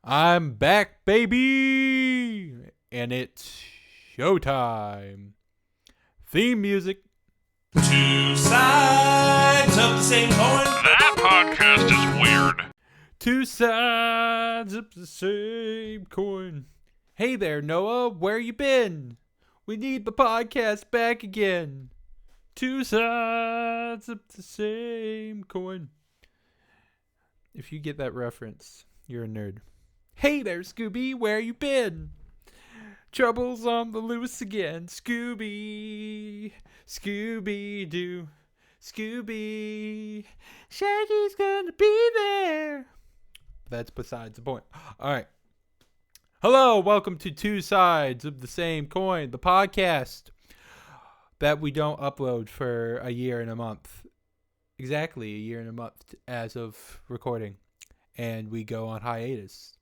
I'm back, baby! And it's showtime. Theme music. Two sides of the same coin. That podcast is weird. Two sides of the same coin. Hey there, Noah. Where you been? We need the podcast back again. Two sides of the same coin. If you get that reference, you're a nerd. Hey there, Scooby. Where you been? Trouble's on the loose again. Scooby. Scooby-Doo. Scooby. Shaggy's gonna be there. That's besides the point. All right. Hello, welcome to Two Sides of the Same Coin, the podcast that we don't upload for a year and a month. Exactly a year and a month as of recording. And we go on hiatus.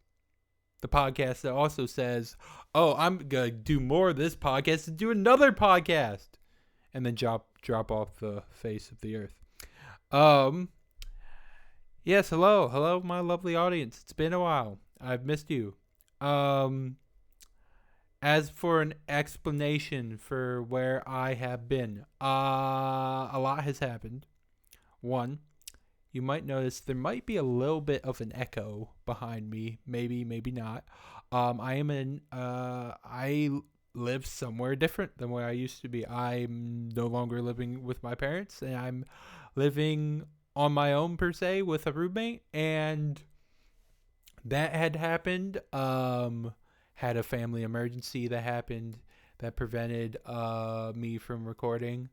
The podcast that also says, oh, I'm going to do more of this podcast and do another podcast. And then drop off the face of the earth. Yes, hello. Hello, my lovely audience. It's been a while. I've missed you. As for an explanation for where I have been, a lot has happened. One, you might notice there might be a little bit of an echo behind me. Maybe not. I live somewhere different than where I used to be. I'm no longer living with my parents, and I'm living on my own per se with a roommate, and that had happened. Had a family emergency that happened that prevented me from recording.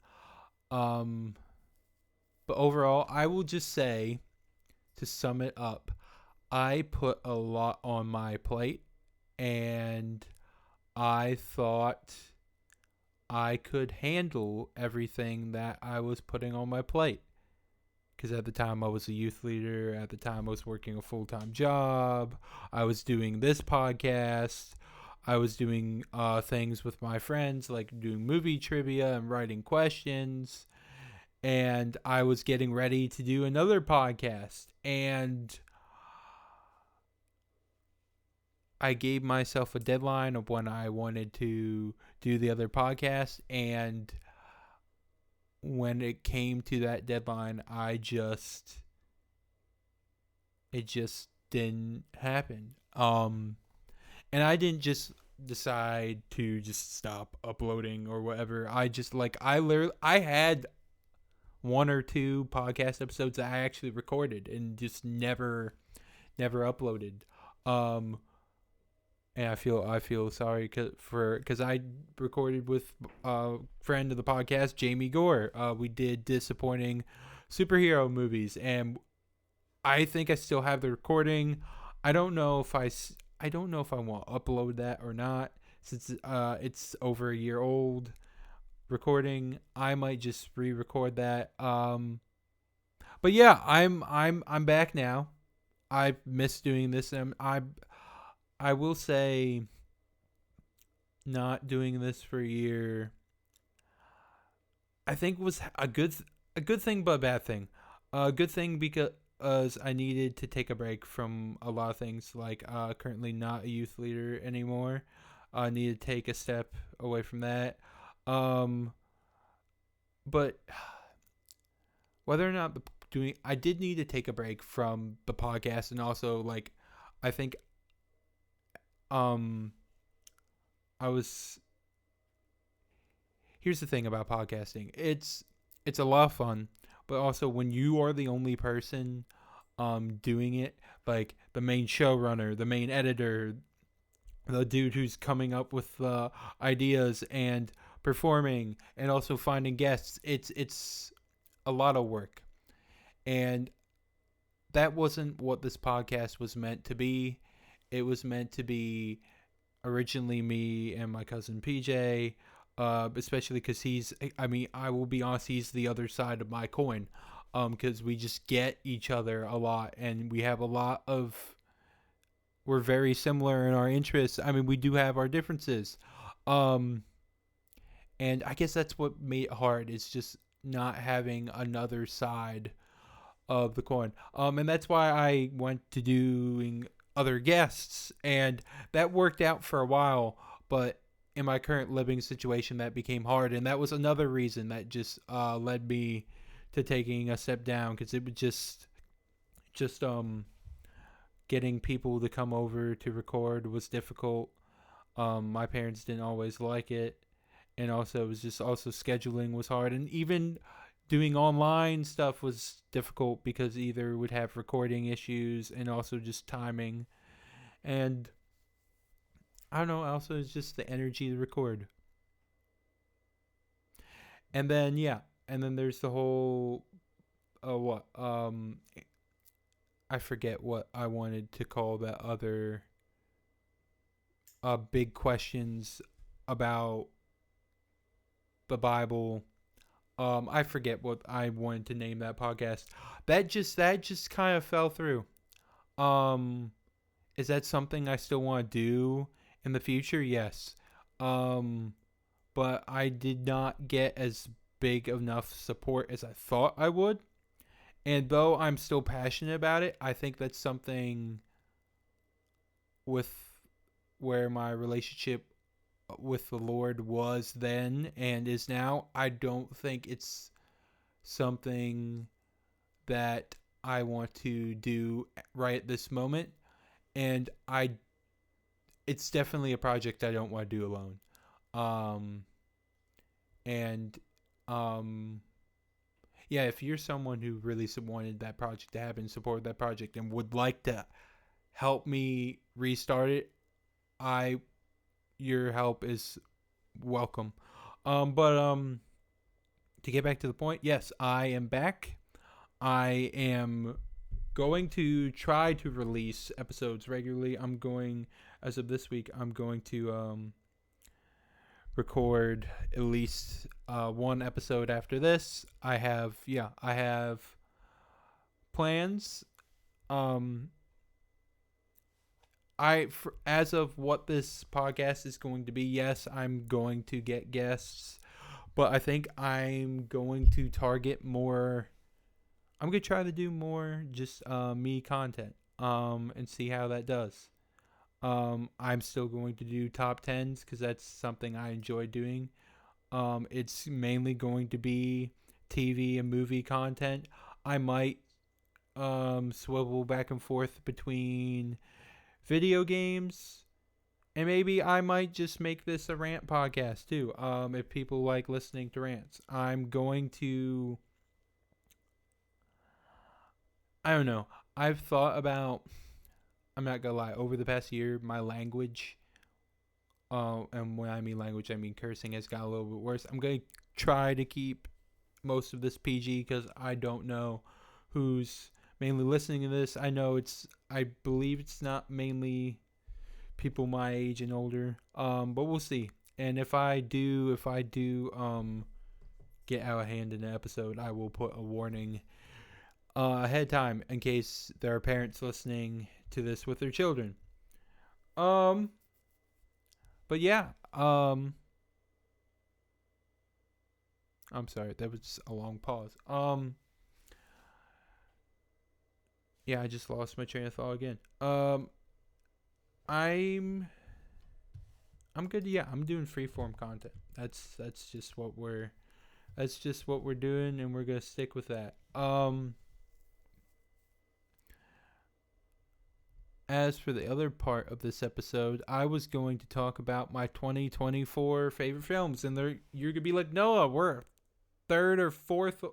But overall, I will just say, to sum it up, I put a lot on my plate, and I thought I could handle everything that I was putting on my plate. Because at the time I was a youth leader, at the time I was working a full-time job, I was doing this podcast, I was doing things with my friends, like doing movie trivia and writing questions. And I was getting ready to do another podcast. And I gave myself a deadline of when I wanted to do the other podcast. And when it came to that deadline, it just didn't happen. And I didn't just decide to just stop uploading or whatever. I had one or two podcast episodes that I actually recorded and just never uploaded. And I feel sorry because I recorded with a friend of the podcast, Jamie Gore. We did disappointing superhero movies, and I think I still have the recording. I don't know if I want to upload that or not, since it's over a year old recording. I might just re-record that. But yeah, I'm back now. I miss doing this, and I will say, not doing this for a year, I think was a good thing, but a bad thing. A good thing because I needed to take a break from a lot of things, like currently not a youth leader anymore. I needed to take a step away from that. But whether or not I did need to take a break from the podcast, and also like I think here's the thing about podcasting. It's a lot of fun, but also when you are the only person doing it, like the main showrunner, the main editor, the dude who's coming up with the ideas and performing and also finding guests, it's a lot of work. And that wasn't what this podcast was meant to be. It was meant to be originally me and my cousin PJ, especially because I will be honest, he's the other side of my coin, because we just get each other a lot, and we have we're very similar in our interests. I mean, we do have our differences. And I guess that's what made it hard, is just not having another side of the coin. And that's why I went to doing other guests, and that worked out for a while, but in my current living situation that became hard, and that was another reason that just led me to taking a step down, because it was just getting people to come over to record was difficult. My parents didn't always like it, and also it was just also scheduling was hard, and even doing online stuff was difficult because either would have recording issues and also just timing, and I don't know, also it's just the energy to record. And then there's the whole what I forget what I wanted to call that other big questions about the Bible. I forget what I wanted to name that podcast. That just kind of fell through. Is that something I still want to do in the future? Yes. But I did not get as big enough support as I thought I would. And though I'm still passionate about it, I think that's something with where my relationship with the Lord was then and is now. I don't think it's something that I want to do right at this moment. And it's definitely a project I don't want to do alone. Yeah, if you're someone who really wanted that project to happen, supported that project, and would like to help me restart it, your help is welcome. But to get back to the point, yes, I am back. I am going to try to release episodes regularly. As of this week, I'm going to record at least one episode after this. I have plans. As of what this podcast is going to be, yes, I'm going to get guests, but I think I'm going to target more. I'm going to try to do more just me content and see how that does. I'm still going to do top 10s because that's something I enjoy doing. It's mainly going to be TV and movie content. I might swivel back and forth between video games, and maybe I might just make this a rant podcast too. If people like listening to rants, I'm going to. I don't know. I've thought about. I'm not gonna lie. Over the past year, my language, and when I mean language, I mean cursing, has got a little bit worse. I'm gonna try to keep most of this PG because I don't know who's mainly listening to this. I believe it's not mainly people my age and older. But we'll see. And if I do get out of hand in an episode, I will put a warning ahead of time in case there are parents listening to this with their children. But yeah. I'm sorry, that was a long pause. Yeah, I just lost my train of thought again. I'm good. Yeah, I'm doing freeform content. That's just what we're doing, and we're gonna stick with that. As for the other part of this episode, I was going to talk about my 2024 favorite films, and you're gonna be like, Noah, we're third or fourth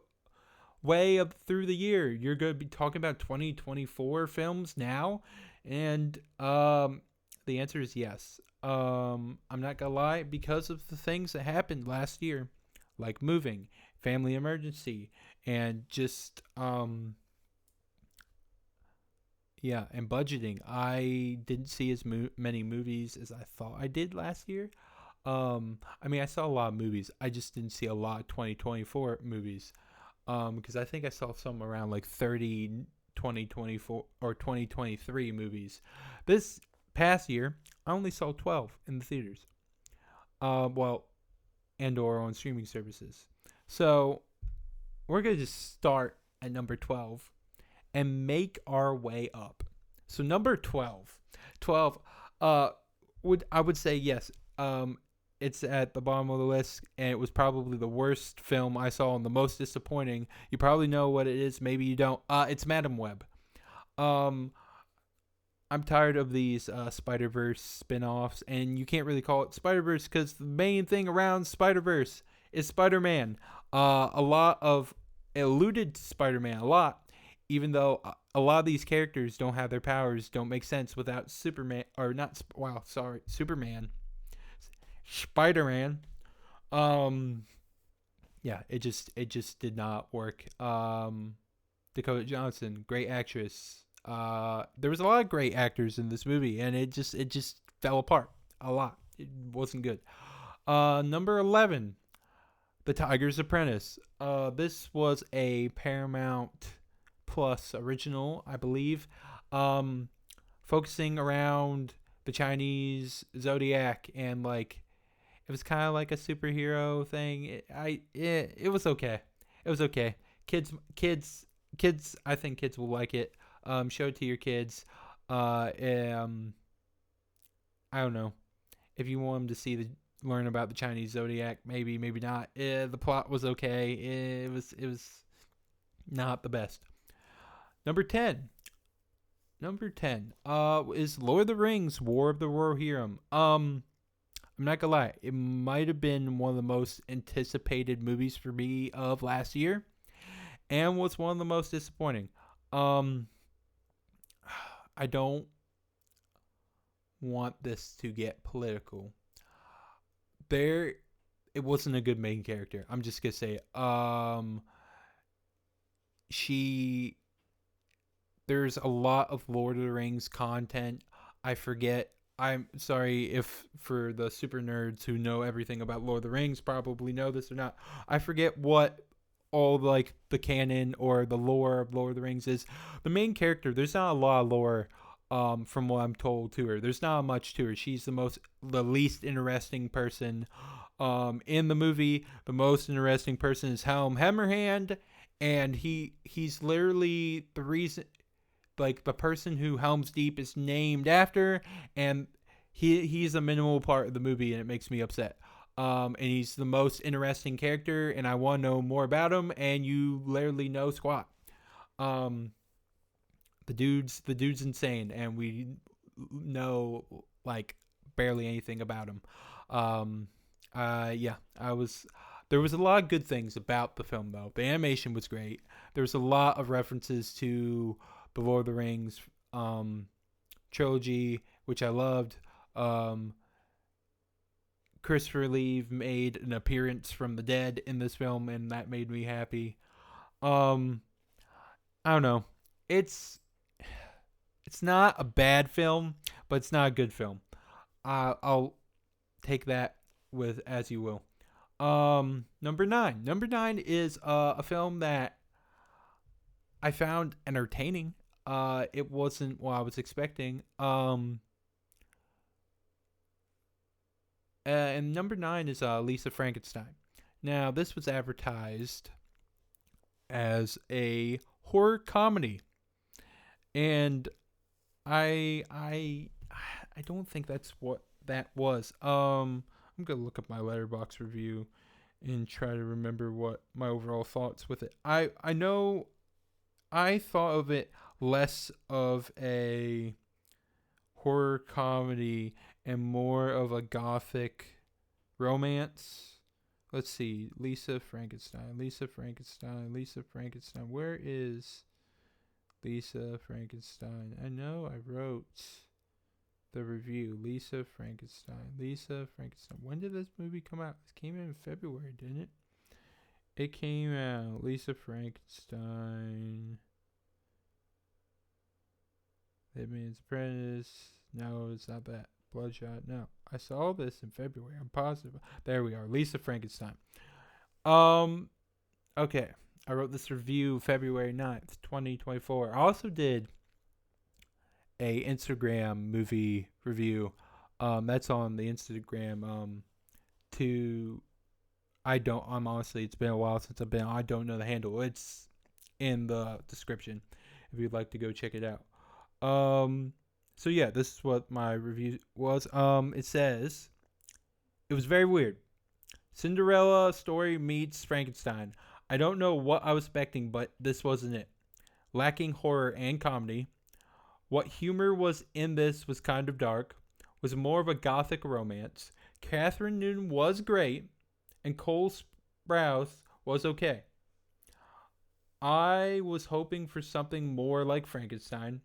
way up through the year. You're gonna be talking about 2024 films now, and the answer is yes. I'm not gonna lie, because of the things that happened last year, like moving, family emergency, and just and budgeting. I didn't see as many movies as I thought I did last year. I mean, I saw a lot of movies. I just didn't see a lot of 2024 movies. Because I think I saw some around like 30 2024 or 2023 movies. This past year, I only saw 12 in the theaters. And or on streaming services. So we're going to just start at number 12 and make our way up. So number 12. 12 I would say yes. It's at the bottom of the list, and it was probably the worst film I saw and the most disappointing. You probably know what it is, maybe you don't. It's Madam Web. Um I'm tired of these Spider-Verse spin-offs, and you can't really call it Spider-Verse because the main thing around Spider-Verse is Spider-Man. A lot of it alluded to Spider-Man a lot, even though a lot of these characters don't have their powers, don't make sense without Superman, or not, Superman. Spider-Man. Yeah, it just did not work. Dakota Johnson, great actress. There was a lot of great actors in this movie, and it just fell apart a lot. It wasn't good. Number 11, The Tiger's Apprentice. This was a Paramount Plus original, I believe, focusing around the Chinese zodiac, and like it was kind of like a superhero thing. It was okay. It was okay. Kids. I think kids will like it. Show it to your kids. I don't know. If you want them to learn about the Chinese zodiac, maybe not. The plot was okay. It was not the best. Number 10 is Lord of the Rings: War of the Rohirrim. I'm not gonna lie, it might have been one of the most anticipated movies for me of last year, and was one of the most disappointing. I don't want this to get political. It wasn't a good main character. I'm just gonna say it. There's a lot of Lord of the Rings content. I forget. I'm sorry if for the super nerds who know everything about Lord of the Rings probably know this or not. I forget what all like the canon or the lore of Lord of the Rings is. The main character, there's not a lot of lore from what I'm told to her. There's not much to her. She's the least interesting person in the movie. The most interesting person is Helm Hammerhand, and he's literally the reason, like the person who Helm's Deep is named after, and he's a minimal part of the movie, and it makes me upset. And he's the most interesting character, and I want to know more about him, and you literally know squat. The dude's insane, and we know like barely anything about him. There was a lot of good things about the film though. The animation was great. There was a lot of references to the Lord of the Rings trilogy, which I loved. Christopher Lee made an appearance from the dead in this film, and that made me happy. I don't know. It's not a bad film, but it's not a good film. I'll take that with as you will. Number 9. Number 9 is a film that I found entertaining. It wasn't what I was expecting. And number 9 is Lisa Frankenstein. Now, this was advertised as a horror comedy, and I don't think that's what that was. I'm gonna look up my Letterboxd review and try to remember what my overall thoughts with it. I know I thought of it less of a horror comedy and more of a gothic romance. Let's see. Lisa Frankenstein. Where is Lisa Frankenstein? I know I wrote the review. Lisa Frankenstein. When did this movie come out? It came out in February, didn't it? It came out. Lisa Frankenstein. Hitman's Apprentice. No, it's not that. Bloodshot. No, I saw this in February. I'm positive. There we are. Lisa Frankenstein. Okay. I wrote this review February 9th, 2024. I also did a Instagram movie review. That's on the Instagram. I'm honestly, it's been a while since I don't know the handle. It's in the description if you'd like to go check it out. So yeah, this is what my review was. It says it was very weird. Cinderella story meets Frankenstein. I don't know what I was expecting, but this wasn't it. Lacking horror and comedy. What humor was in this was kind of dark. Was more of a gothic romance. Catherine Newton was great, and Cole Sprouse was okay. I was hoping for something more like Frankenstein,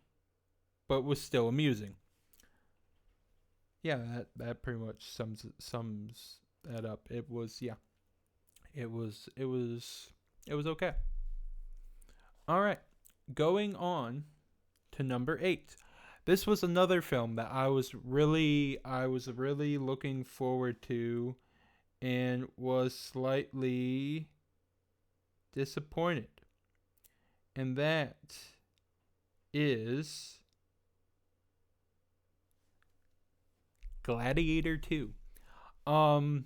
but was still amusing. Yeah, that pretty much sums that up. It was it was okay. All right, going on to number 8. This was another film that I was really looking forward to and was slightly disappointed. And that is Gladiator 2. Um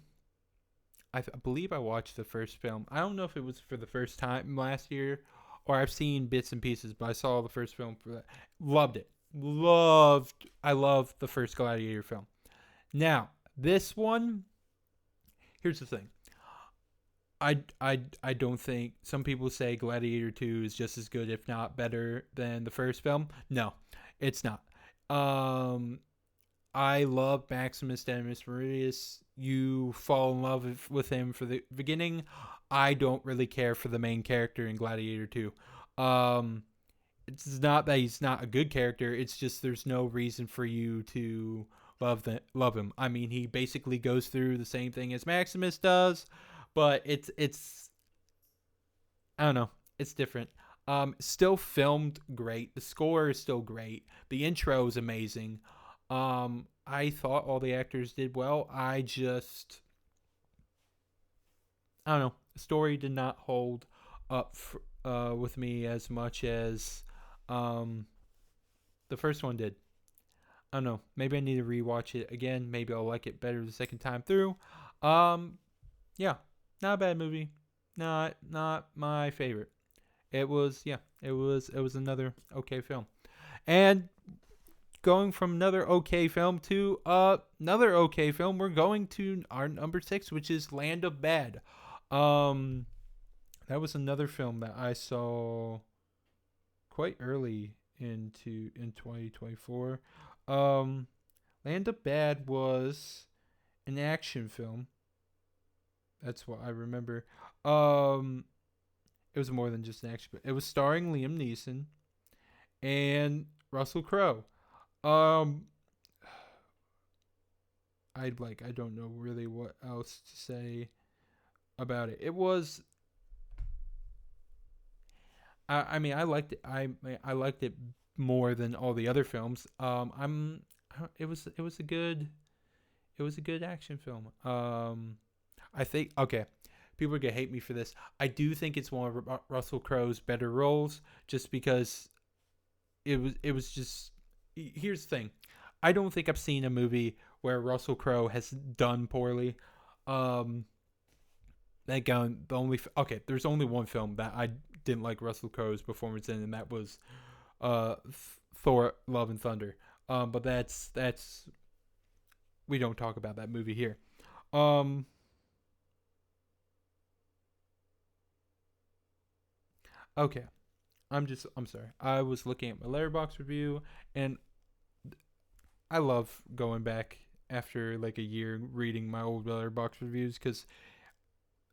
I believe I watched the first film. I don't know if it was for the first time last year or I've seen bits and pieces, but I saw the first film for that. Loved it. I loved the first Gladiator film. Now, this one, here's the thing. I don't think some people say Gladiator 2 is just as good, if not better, than the first film. No, it's not. Um, I love Maximus Decimus Meridius. You fall in love with him for the beginning. I don't really care for the main character in Gladiator 2. It's not that he's not a good character. It's just there's no reason for you to love him. I mean, he basically goes through the same thing as Maximus does, but it's I don't know. It's different. Still filmed great. The score is still great. The intro is amazing. I thought all the actors did well. I don't know. The story did not hold up with me as much as the first one did. I don't know. Maybe I need to rewatch it again. Maybe I'll like it better the second time through. Yeah, not a bad movie. Not my favorite. It was another okay film. And going from another okay film to another okay film, we're going to our number 6, which is Land of Bad. That was another film that I saw quite early in 2024. Land of Bad was an action film. That's what I remember. It was more than just an action film. It was starring Liam Neeson and Russell Crowe. I don't know really what else to say about it. It was I mean I liked it. I liked it more than all the other films. It was a good action film. I think okay, people are gonna hate me for this. I do think it's one of Russell Crowe's better roles, just because it was just. Here's the thing, I don't think I've seen a movie where Russell Crowe has done poorly. There's only one film that I didn't like Russell Crowe's performance in, and that was Thor: Love and Thunder. But that's we don't talk about that movie here. Okay. I'm sorry. I was looking at my Letterboxd review, and I love going back after like a year reading my old Letterboxd reviews, because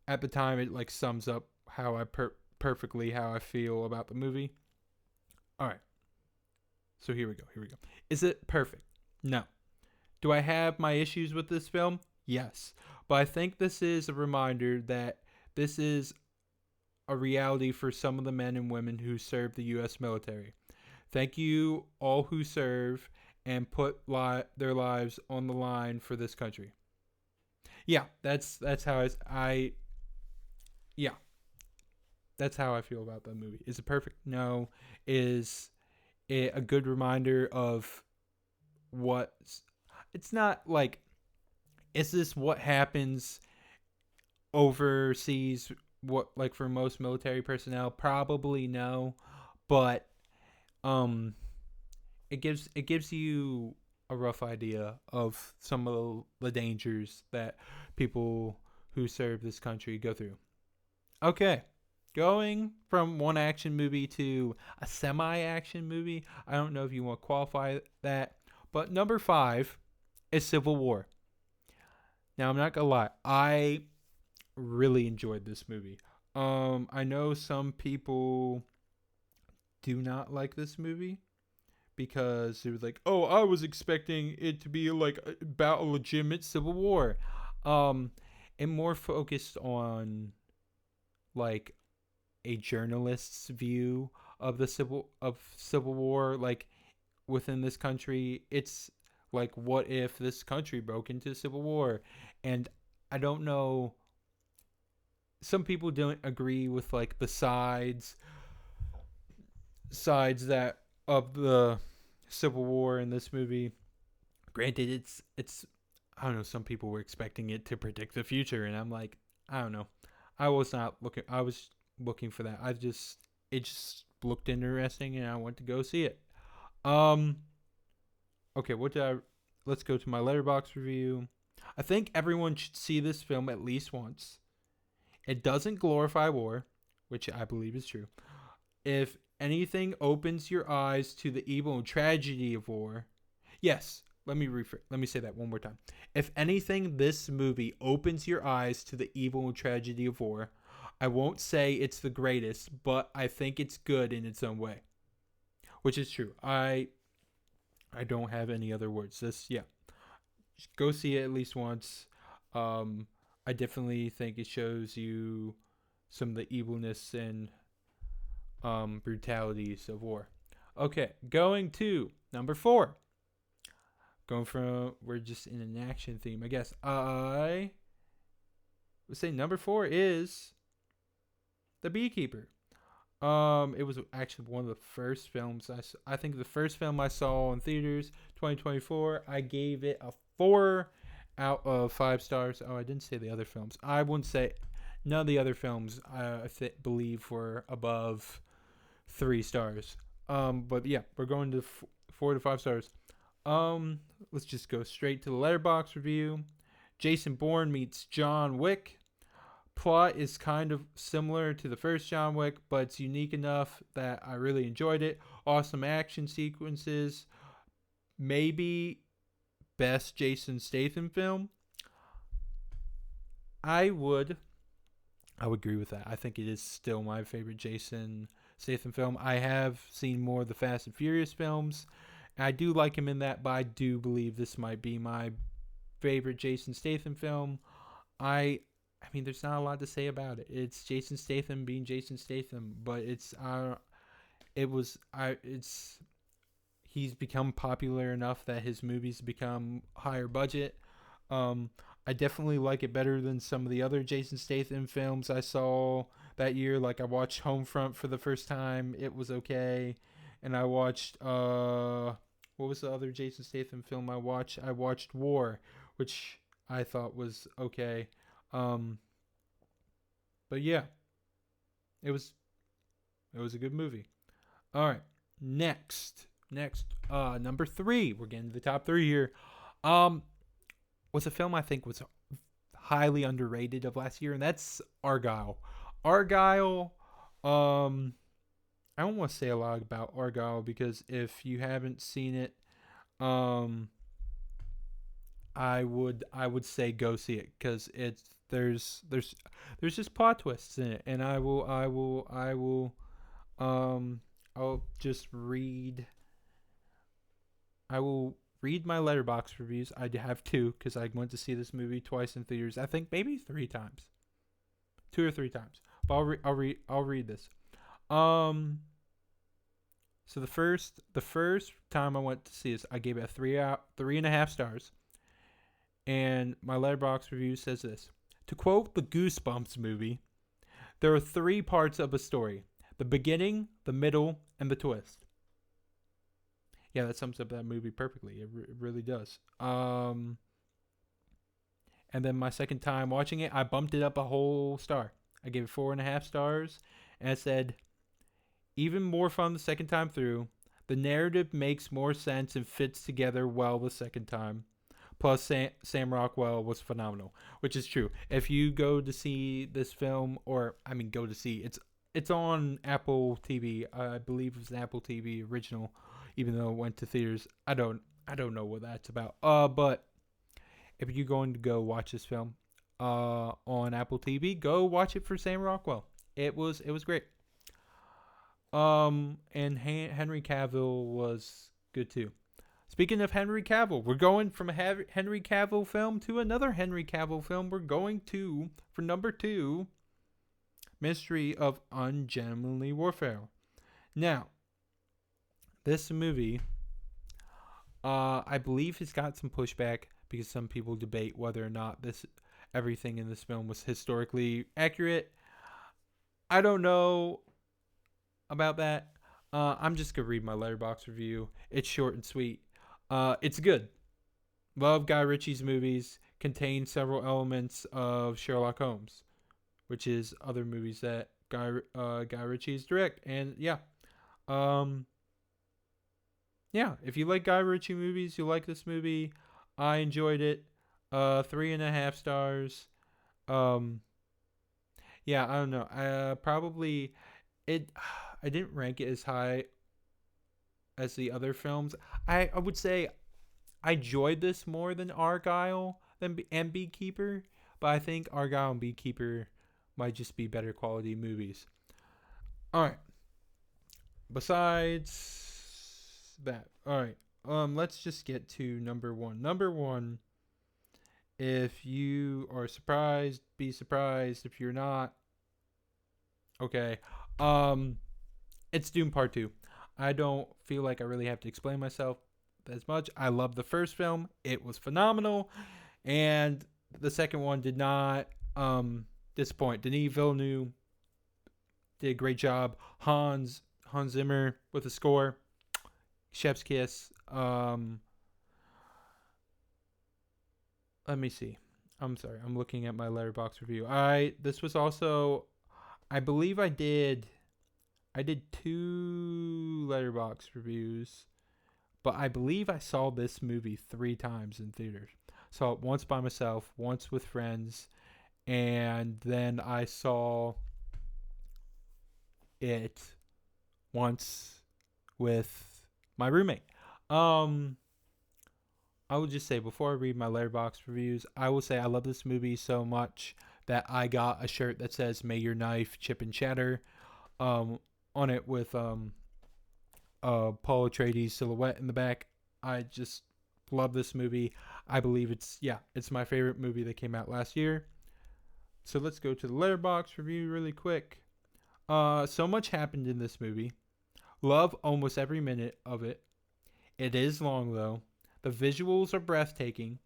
at the time it like sums up how I perfectly how I feel about the movie. All right. So here we go. Is it perfect? No. Do I have my issues with this film? Yes. But I think this is a reminder that this is a reality for some of the men and women who serve the U.S. military. Thank you all who serve and put their lives on the line for this country. Yeah, that's how yeah, that's how I feel about that movie. Is it perfect? No. Is it a good reminder of what? It's not like, is this what happens overseas? What, like, for most military personnel? Probably no, but it gives you a rough idea of some of the dangers that people who serve this country go through. Okay, going from one action movie to a semi-action movie. I don't know if you want to qualify that, but number 5 is Civil War. Now, I'm not gonna lie, I really enjoyed this movie. I know some people do not like this movie because it was like, oh, I was expecting it to be like about a legitimate civil war. And more focused on like a journalist's view of the civil war, like within this country. It's like, what if this country broke into civil war? And I don't know, some people don't agree with like the sides that of the civil war in this movie. Granted, it's I don't know, some people were expecting it to predict the future, and I'm like, I don't know. I was looking for that. It just looked interesting, and I went to go see it. Okay, let's go to my Letterboxd review. I think everyone should see this film at least once. It doesn't glorify war, which I believe is true. If anything opens your eyes to the evil and tragedy of war, yes, let me say that one more time. If anything, this movie opens your eyes to the evil and tragedy of war. I won't say it's the greatest, but I think it's good in its own way, which is true. I don't have any other words. Go see it at least once. I definitely think it shows you some of the evilness and brutalities of war. Okay, going to number 4. We're just in an action theme, I guess. I would say number 4 is The Beekeeper. It was actually one of the first films I think the first film I saw in theaters, 2024. I gave it a 4 out of 5 stars. Oh, I didn't say the other films. I wouldn't say none of the other films I believe were above 3 stars. But yeah, we're going to 4 to 5 stars. Let's just go straight to the Letterboxd review. Jason Bourne meets John Wick. Plot is kind of similar to the first John Wick, but it's unique enough that I really enjoyed it. Awesome action sequences. Maybe best Jason Statham film. I would agree with that. I think it is still my favorite Jason Statham film. I have seen more of the Fast and Furious films. I do like him in that, but I do believe this might be my favorite Jason Statham film. I mean, there's not a lot to say about it. It's Jason Statham being Jason Statham, but he's become popular enough that his movies become higher budget. I definitely like it better than some of the other Jason Statham films I saw that year. Like, I watched Homefront for the first time. It was okay. And I watched, what was the other Jason Statham film I watched? I watched War, which I thought was okay. But yeah, it was a good movie. All right, next, number 3. We're getting to the top 3 here. Was a film I think was highly underrated of last year, and that's Argylle. Argylle, I don't want to say a lot about Argylle because if you haven't seen it, I would say go see it because there's just plot twists in it, and I'll just read. I will read my Letterboxd reviews. I have 2 because I went to see this movie twice in theaters. I think maybe 3 times, 2 or 3 times. But I'll read this. So the first time I went to see this, I gave it a 3.5 stars. And my Letterboxd review says this: to quote the Goosebumps movie, there are 3 parts of a story: the beginning, the middle, and the twist. Yeah, that sums up that movie perfectly. It really does. And then my second time watching it, I bumped it up a whole star. I gave it 4.5 stars, and I said, even more fun the second time through. The narrative makes more sense and fits together well the second time. Plus, Sam Rockwell was phenomenal, which is true. If you go to see this film, go to see it's on Apple TV. I believe it's an Apple TV original, even though it went to theaters. I don't know what that's about. But if you're going to go watch this film, on Apple TV, go watch it for Sam Rockwell. It was great. And Henry Cavill was good too. Speaking of Henry Cavill, we're going from a Henry Cavill film to another Henry Cavill film. We're going to, for number 2, Mystery of Ungentlemanly Warfare. Now, this movie, I believe it's got some pushback because some people debate whether or not everything in this film was historically accurate. I don't know about that. I'm just going to read my Letterboxd review. It's short and sweet. It's good. Love Guy Ritchie's movies. Contain several elements of Sherlock Holmes, which is other movies that Guy Ritchie's direct. And yeah. If you like Guy Ritchie movies, you like this movie. I enjoyed it. 3.5 stars. I don't know. I didn't rank it as high as the other films. I would say I enjoyed this more than Argyle and Beekeeper, but I think Argyle and Beekeeper might just be better quality movies. All right. Besides that, all right. Let's just get to number 1. Number 1. If you are surprised, be surprised. If you're not, okay. It's Dune Part 2. I don't feel like I really have to explain myself as much. I love the first film. It was phenomenal. And the second one did not disappoint. Denis Villeneuve did a great job. Hans Zimmer with the score. Chef's kiss. Let me see. I'm sorry. I'm looking at my Letterboxd review. This was also, I believe I did 2 Letterboxd reviews, but I believe I saw this movie 3 times in theaters. Saw it once by myself, once with friends, and then I saw it once with my roommate. I will just say, before I read my Letterboxd reviews, I will say I love this movie so much that I got a shirt that says "May Your Knife Chip and Shatter" on it with Paul Atreides silhouette in the back. I just love this movie. I believe it's my favorite movie that came out last year. So let's go to the Letterboxd review really quick. So much happened in this movie. Love almost every minute of it. It is long though. The visuals are breathtaking.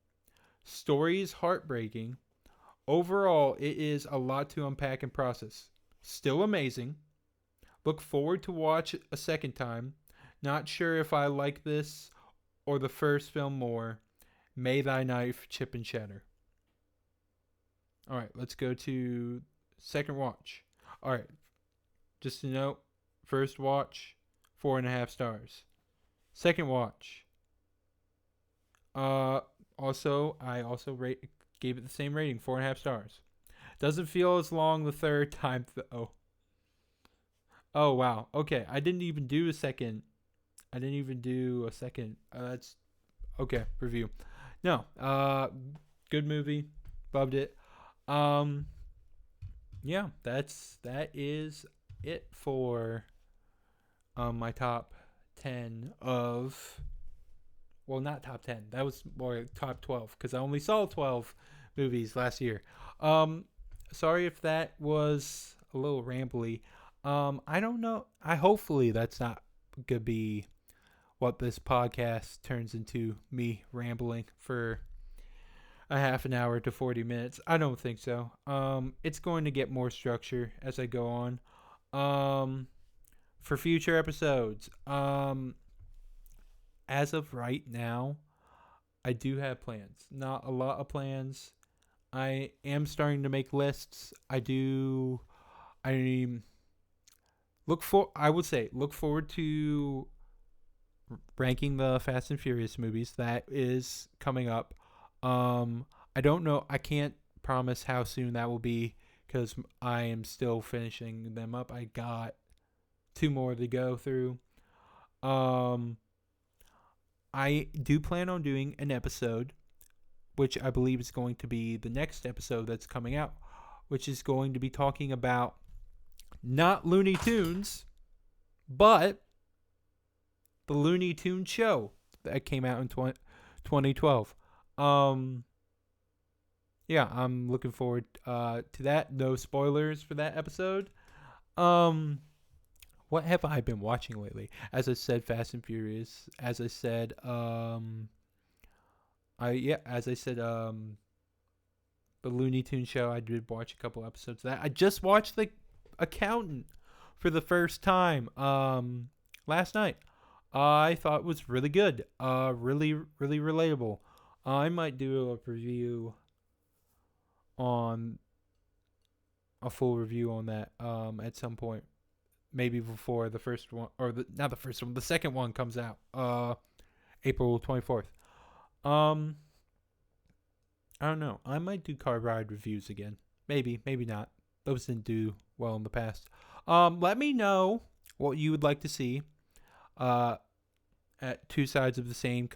Story is heartbreaking. Overall, it is a lot to unpack and process. Still amazing. Look forward to watch a second time. Not sure if I like this or the first film more. May thy knife chip and shatter. All right, let's go to second watch. All right, just to note, first watch, 4.5 stars. Second watch. I also gave it the same rating, 4.5 stars. Doesn't feel as long the third time though. Oh wow. Okay, I didn't even do a second. That's okay. Review. No. Good movie. Loved it. Yeah. That is it for my top 10 of. Well, not top 10. That was more top 12 because I only saw 12 movies last year. Sorry if that was a little rambly. I don't know. Hopefully that's not going to be what this podcast turns into, me rambling for a half an hour to 40 minutes. I don't think so. It's going to get more structure as I go on. For future episodes, as of right now, I do have plans. Not a lot of plans. I am starting to make lists. I would say look forward to ranking the Fast and Furious movies. That is coming up. I don't know. I can't promise how soon that will be because I am still finishing them up. I got 2 more to go through. I do plan on doing an episode, which I believe is going to be the next episode that's coming out, which is going to be talking about not Looney Tunes, but the Looney Tunes show that came out in 2012. Yeah, I'm looking forward to that. No spoilers for that episode. What have I been watching lately? As I said, Fast and Furious. As I said, the Looney Tunes show. I did watch a couple episodes of that. I just watched The Accountant for the first time last night. I thought it was really good. Really, really relatable. I might do a review on a full review on that at some point. Maybe before the first one, or not the first one, the second one comes out, April 24th. I don't know. I might do car ride reviews again. Maybe not. Those didn't do well in the past. Let me know what you would like to see. At two sides of the same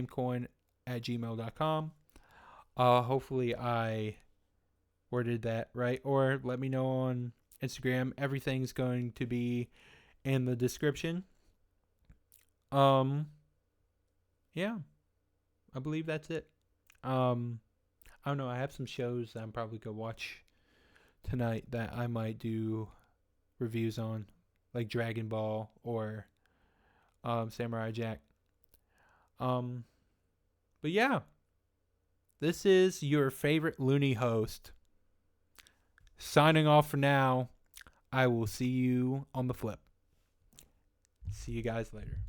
coin at gmail.com. Hopefully I worded that right, or let me know on Instagram. Everything's going to be in the description. Yeah, I believe that's it. I don't know. I have some shows that I'm probably gonna watch tonight that I might do reviews on, like Dragon Ball or Samurai Jack. But yeah, this is your favorite Looney host signing off for now. I will see you on the flip. See you guys later.